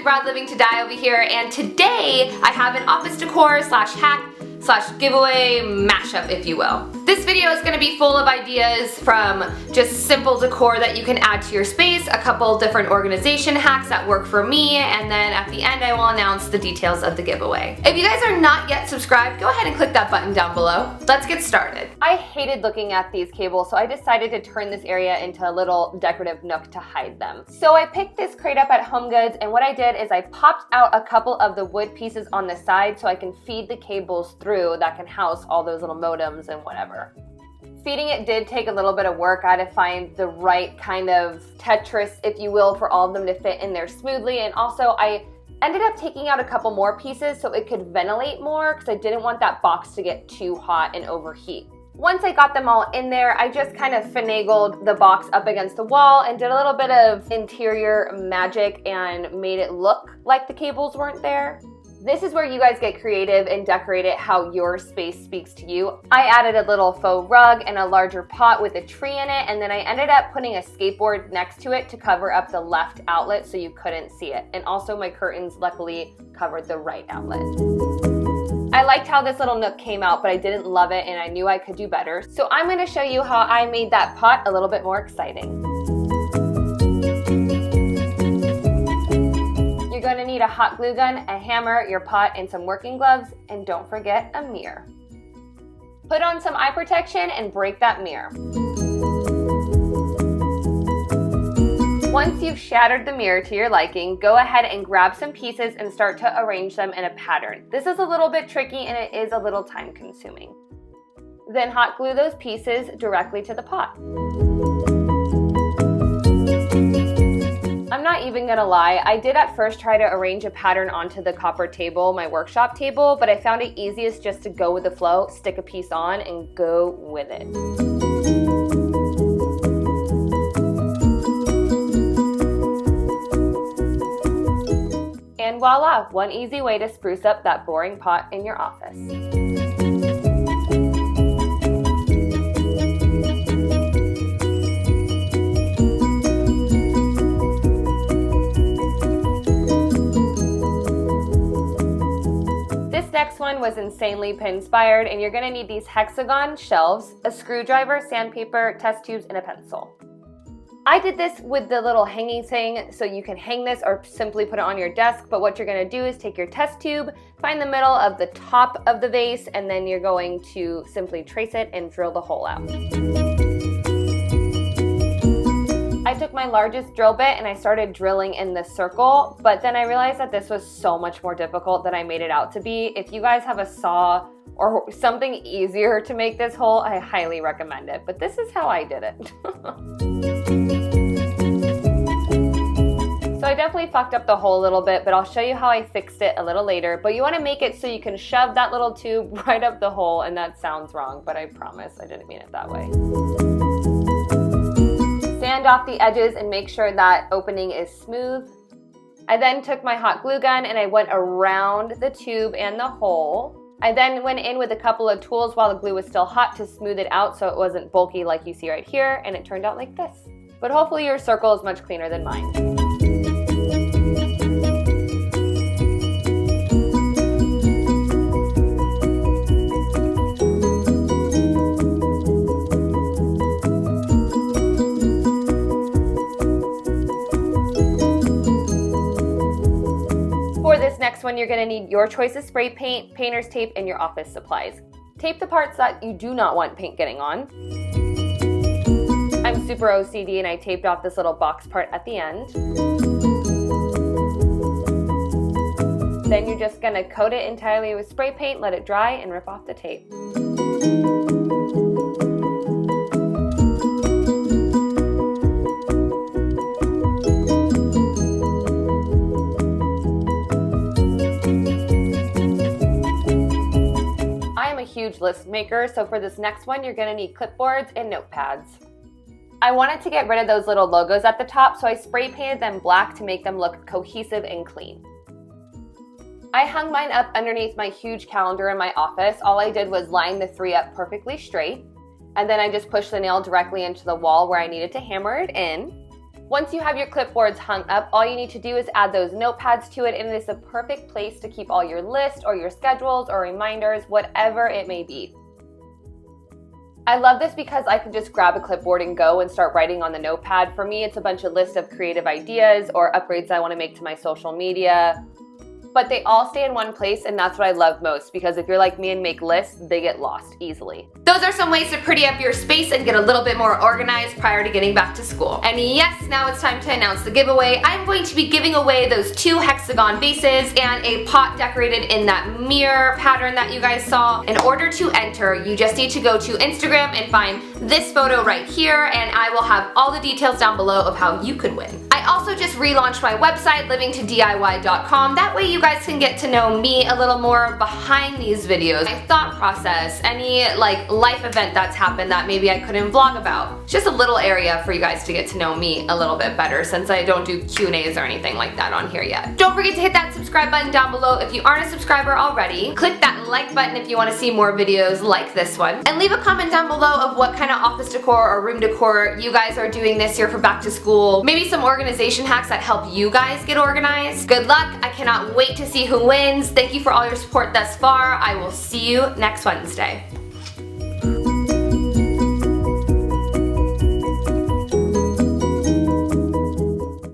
Too Proud Living to Die over here, and today I have an office decor slash hack slash giveaway mashup, if you will. This video is going to be full of ideas from just simple decor that you can add to your space, a couple different organization hacks that work for me, and then at the end I will announce the details of the giveaway. If you guys are not yet subscribed, go ahead and click that button down below. Let's get started. I hated looking at these cables, so I decided to turn this area into a little decorative nook to hide them. So I picked this crate up at HomeGoods, and what I did is I popped out a couple of the wood pieces on the side so I can feed the cables through that can house all those little modems and whatever. Feeding it did take a little bit of work. I had to find the right kind of Tetris, if you will, for all of them to fit in there smoothly. And also I ended up taking out a couple more pieces so it could ventilate more because I didn't want that box to get too hot and overheat. Once I got them all in there, I just kind of finagled the box up against the wall and did a little bit of interior magic and made it look like the cables weren't there. This is where you guys get creative and decorate it how your space speaks to you. I added a little faux rug and a larger pot with a tree in it, and then I ended up putting a skateboard next to it to cover up the left outlet so you couldn't see it. And also my curtains luckily covered the right outlet. I liked how this little nook came out, but I didn't love it and I knew I could do better. So I'm gonna show you how I made that pot a little bit more exciting. You're going to need a hot glue gun, a hammer, your pot, and some working gloves, and don't forget a mirror. Put on some eye protection and break that mirror. Once you've shattered the mirror to your liking, go ahead and grab some pieces and start to arrange them in a pattern. This is a little bit tricky and it is a little time consuming. Then hot glue those pieces directly to the pot. I'm not even gonna lie, I did at first try to arrange a pattern onto the copper table, my workshop table, but I found it easiest just to go with the flow, stick a piece on, and go with it. And voila, one easy way to spruce up that boring pot in your office. Next one was insanely pin-inspired, and you're going to need these Hexagon shelves, a screwdriver, sandpaper, test tubes, and a pencil. I did this with the little hanging thing, so you can hang this or simply put it on your desk, but what you're going to do is take your test tube, find the middle of the top of the vase, and then you're going to simply trace it and drill the hole out. I took my largest drill bit and I started drilling in the circle, but then I realized that this was so much more difficult than I made it out to be. If you guys have a saw or something easier to make this hole, I highly recommend it, but this is how I did it. So I definitely fucked up the hole a little bit, but I'll show you how I fixed it a little later. But you want to make it so you can shove that little tube right up the hole, and that sounds wrong, but I promise I didn't mean it that way. Sand off the edges and make sure that opening is smooth. I then took my hot glue gun and I went around the tube and the hole. I then went in with a couple of tools while the glue was still hot to smooth it out so it wasn't bulky like you see right here, and it turned out like this. But hopefully your circle is much cleaner than mine. For this next one, you're going to need your choice of spray paint, painter's tape, and your office supplies. Tape the parts that you do not want paint getting on. I'm super OCD and I taped off this little box part at the end. Then you're just going to coat it entirely with spray paint, let it dry, and rip off the tape. Huge list maker, so for this next one you're going to need clipboards and notepads. I wanted to get rid of those little logos at the top, so I spray painted them black to make them look cohesive and clean. I hung mine up underneath my huge calendar in my office. All I did was line the three up perfectly straight, and then I just pushed the nail directly into the wall where I needed to hammer it in. Once you have your clipboards hung up, all you need to do is add those notepads to it, and it is the perfect place to keep all your lists or your schedules or reminders, whatever it may be. I love this because I can just grab a clipboard and go and start writing on the notepad. For me, it's a bunch of lists of creative ideas or upgrades I want to make to my social media. But they all stay in one place, and that's what I love most, because if you're like me and make lists, they get lost easily. Those are some ways to pretty up your space and get a little bit more organized prior to getting back to school. And yes, now it's time to announce the giveaway. I'm going to be giving away those 2 hexagon vases and a pot decorated in that mirror pattern that you guys saw. In order to enter, you just need to go to Instagram and find this photo right here, and I will have all the details down below of how you could win. I also just relaunched my website, livingtodiy.com. That way you guys can get to know me a little more behind these videos, my thought process, any like life event that's happened that maybe I couldn't vlog about. Just a little area for you guys to get to know me a little bit better, since I don't do Q&As or anything like that on here yet. Don't forget to hit that subscribe button down below if you aren't a subscriber already. Click that like button if you want to see more videos like this one. And leave a comment down below of what kind of office decor or room decor you guys are doing this year for back to school. Maybe some organization hacks that help you guys get organized. Good luck. I cannot wait to see who wins. Thank you for all your support thus far. I will see you next Wednesday.